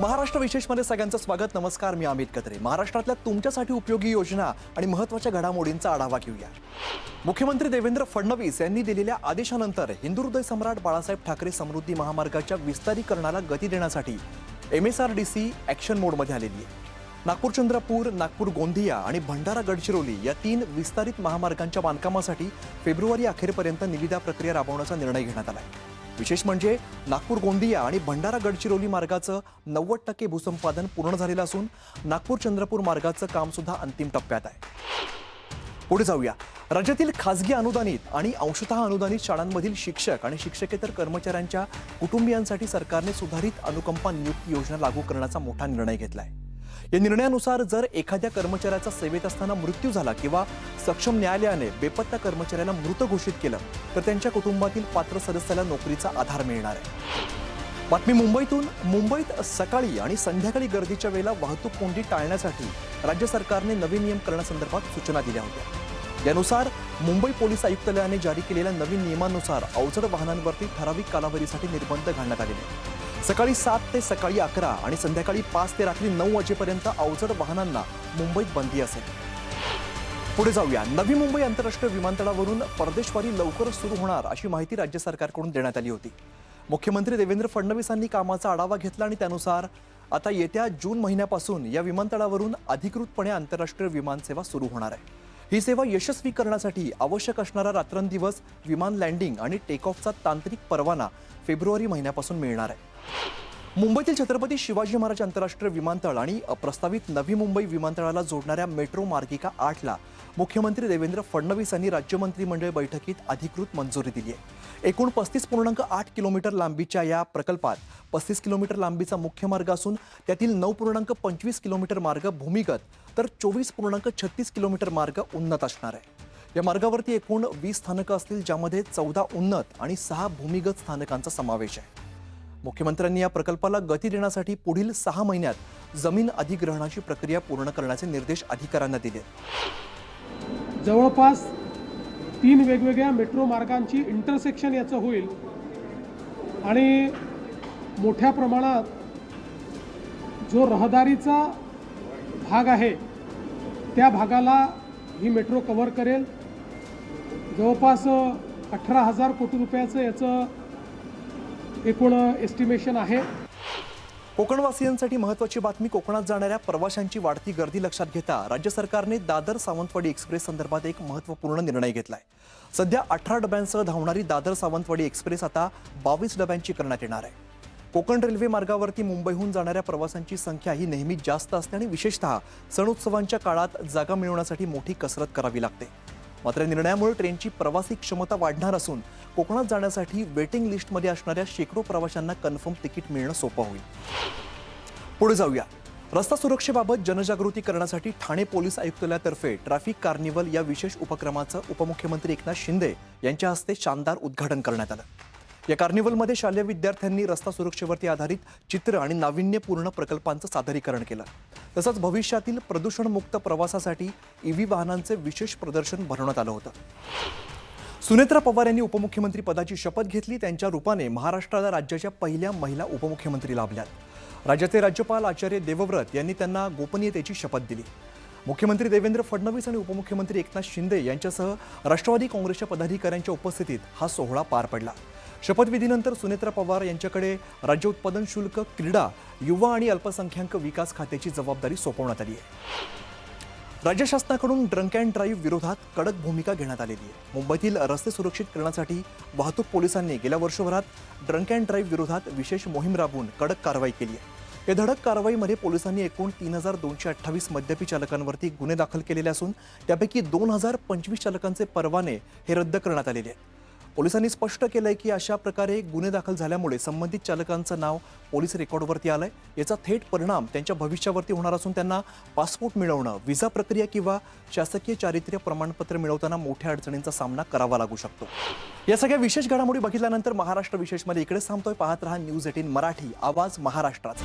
महाराष्ट्र विशेषमध्ये सगळ्यांचं स्वागत. नमस्कार, मी अमित कत्रे. महाराष्ट्रातल्या तुमच्यासाठी उपयोगी योजना आणि महत्त्वाच्या घडामोडींचा आढावा घेऊया. मुख्यमंत्री देवेंद्र फडणवीस यांनी दिलेल्या आदेशानंतर हिंदू हृदय सम्राट बाळासाहेब ठाकरे समृद्धी महामार्गाच्या विस्तारीकरणाला गती देण्यासाठी MSRDC ॲक्शन मोडमध्ये आलेली आहे. नागपूर चंद्रपूर, नागपूर गोंदिया आणि भंडारा गडचिरोली या 3 विस्तारित महामार्गांच्या बांधकामासाठी फेब्रुवारी अखेरपर्यंत निविदा प्रक्रिया राबवण्याचा निर्णय घेण्यात आला आहे. विशेष म्हणजे नागपूर गोंदिया आणि भंडारा गडचिरोली मार्गाचं 90% भूसंपादन पूर्ण झालेलं असून नागपूर चंद्रपूर मार्गाचं काम सुद्धा अंतिम टप्प्यात आहे. पुढे जाऊया. राज्यातील खासगी अनुदानित आणि अंशतः अनुदानित शाळांमधील शिक्षक आणि शिक्षकेतर कर्मचाऱ्यांच्या कुटुंबियांसाठी सरकारने सुधारित अनुकंपा नियुक्ती योजना लागू करण्याचा मोठा निर्णय घेतला आहे. या निर्णयानुसार जर एखाद्या कर्मचाऱ्याचा सेवेत असताना मृत्यू झाला किंवा सक्षम न्यायालयाने बेपत्ता कर्मचाऱ्याला मृत घोषित केलं तर त्यांच्या कुटुंबातील पात्र सदस्याला नोकरीचा आधार मिळणार आहे. बातमी मुंबईतून. मुंबईत सकाळी आणि संध्याकाळी गर्दीच्या वेळेला वाहतूक कोंडी टाळण्यासाठी राज्य सरकारने नवीन नियम करण्यासंदर्भात सूचना दिल्या होत्या. यानुसार मुंबई पोलीस आयुक्तालयाने जारी केलेल्या नवीन नियमानुसार अवजड वाहनांवरती ठराविक कालावधीसाठी निर्बंध घालण्यात आलेले आहेत. सकाळी 7 ते सकाळी 11 आणि संध्याकाळी 5 ते रात्री 9 वाजेपर्यंत अवजड वाहनांना मुंबईत बंदी असेल. पुढे जाऊया. नवी मुंबई आंतरराष्ट्रीय विमानतळावरून परदेशवारी लवकरच सुरू होणार अशी माहिती राज्य सरकारकडून देण्यात आली होती. मुख्यमंत्री देवेंद्र फडणवीसांनी कामाचा आढावा घेतला आणि त्यानुसार आता येत्या जून महिन्यापासून या विमानतळावरून अधिकृतपणे आंतरराष्ट्रीय विमानसेवा सुरू होणार आहे. ही सेवा यशस्वी करण्यासाठी आवश्यक असणारा रात्रंदिवस विमान लँडिंग आणि टेक ऑफचा तांत्रिक परवाना फेब्रुवारी महिन्यापासून मिळणार आहे. मुंबईतील छत्रपती शिवाजी महाराज आंतरराष्ट्रीय विमानतळ आणि प्रस्तावित नवी मुंबई विमानतळाला जोडणाऱ्या मेट्रो मार्गिका 8ला मुख्यमंत्री देवेंद्र फडणवीस यांनी राज्य मंत्रिमंडळ बैठकीत अधिकृत मंजुरी दिली आहे. एकूण 35.8 किलोमीटर लांबीच्या या प्रकल्पात 35 किलोमीटर लांबीचा मुख्य मार्ग असून त्यातील 9.25 किलोमीटर मार्ग भूमिगत तर 24.36 किलोमीटर मार्ग उन्नत असणार आहे. या मार्गावरती एकूण 20 स्थानकं असतील, ज्यामध्ये 14 उन्नत आणि 6 भूमिगत स्थानकांचा समावेश आहे. मुख्यमंत्र्यांनी या प्रकल्पाला गती देण्यासाठी पुढील 6 महिन्यात जमीन अधिग्रहणाची प्रक्रिया पूर्ण करण्याचे निर्देश अधिकाऱ्यांना दिले. जवळपास 3 वेगवेगळ्या मेट्रो मार्गांची इंटरसेक्शन याचं होईल आणि मोठ्या प्रमाणात जो रहदारीचा भाग आहे त्या भागाला ही मेट्रो कव्हर करेल. जवळपास 18,000 कोटी रुपयाचं याचं एकूण एस्टिमेशन आहे. कोकणवासियांसाठी महत्त्वाची बातमी. कोकणात जाणाऱ्या प्रवाशांची वाढती गर्दी लक्षात घेता राज्य सरकारने दादर सावंतवाडी एक्सप्रेस संदर्भात एक महत्त्वपूर्ण निर्णय घेतलाय. सध्या 18 डब्यांसह धावणारी दादर सावंतवाडी एक्सप्रेस आता 22 डब्यांची करण्यात येणार आहे. कोकण रेल्वे मार्गावरती मुंबईहून जाणाऱ्या प्रवाशांची संख्या ही नेहमी जास्त असते आणि विशेषतः सण उत्सवांच्या काळात जागा मिळवण्यासाठी मोठी कसरत करावी लागते. मात्र या निर्णयामुळे ट्रेनची प्रवासी क्षमता वाढणार असून कोकणात जाण्यासाठी वेटिंग लिस्टमध्ये असणाऱ्या शेकडो प्रवाशांना कन्फर्म तिकीट मिळणं सोपं होईल. पुढे जाऊया. रस्ता सुरक्षेबाबत जनजागृती करण्यासाठी ठाणे पोलीस आयुक्तालयातर्फे ट्रॅफिक कार्निवल या विशेष उपक्रमाचं उपमुख्यमंत्री एकनाथ शिंदे यांच्या हस्ते शानदार उद्घाटन करण्यात आलं. या कार्निवलमध्ये शालेय विद्यार्थ्यांनी रस्ता सुरक्षेवरती आधारित चित्र आणि नाविन्यपूर्ण प्रकल्पांचं सादरीकरण केलं. तसंच भविष्यातील प्रदूषणमुक्त प्रवासासाठी EV वाहनांचे विशेष प्रदर्शन भरवण्यात आलं होतं. सुनेत्रा पवार यांनी उपमुख्यमंत्री पदाची शपथ घेतली. त्यांच्या रूपाने महाराष्ट्राला राज्याच्या पहिल्या महिला उपमुख्यमंत्री लाभल्यात. राज्याचे राज्यपाल आचार्य देवव्रत यांनी त्यांना गोपनीयतेची शपथ दिली. मुख्यमंत्री देवेंद्र फडणवीस आणि उपमुख्यमंत्री एकनाथ शिंदे यांच्यासह राष्ट्रवादी काँग्रेसच्या पदाधिकाऱ्यांच्या उपस्थितीत हा सोहळा पार पडला. शपथविधीनंतर सुनेत्रा पवार यांच्याकडे राज्य उत्पादन शुल्क, क्रीडा, युवा आणि अल्पसंख्याक विकास खात्याची जबाबदारी सोपवण्यात आली आहे. राज्य शासनाकडून ड्रंक अँड ड्राईव्ह विरोधात कडक भूमिका घेण्यात आलेली आहे. मुंबईतील रस्ते सुरक्षित करण्यासाठी वाहतूक पोलिसांनी गेल्या वर्षभरात ड्रंक अँड ड्राईव्ह विरोधात विशेष मोहीम राबवून कडक कारवाई केली आहे. या धडक कारवाईमध्ये पोलिसांनी एकूण 3,228 मद्यपी चालकांवरती गुन्हे दाखल केलेले असून त्यापैकी 2,025 चालकांचे परवाने हे रद्द करण्यात आलेले आहेत. पोलिसांनी स्पष्ट केलंय की अशा प्रकारे गुन्हे दाखल झाल्यामुळे संबंधित चालकांचं नाव पोलीस रेकॉर्डवरती आलंय. याचा थेट परिणाम त्यांच्या भविष्यावरती होणार असून त्यांना पासपोर्ट मिळवणं, व्हिसा प्रक्रिया किंवा शासकीय चारित्र्य प्रमाणपत्र मिळवताना मोठ्या अडचणींचा सामना करावा लागू शकतो. या सगळ्या विशेष घडामोडी बघितल्यानंतर महाराष्ट्र विशेषमध्ये इकडेच थांबतोय. पाहत रहा न्यूज 18 मराठी, आवाज महाराष्ट्राचा.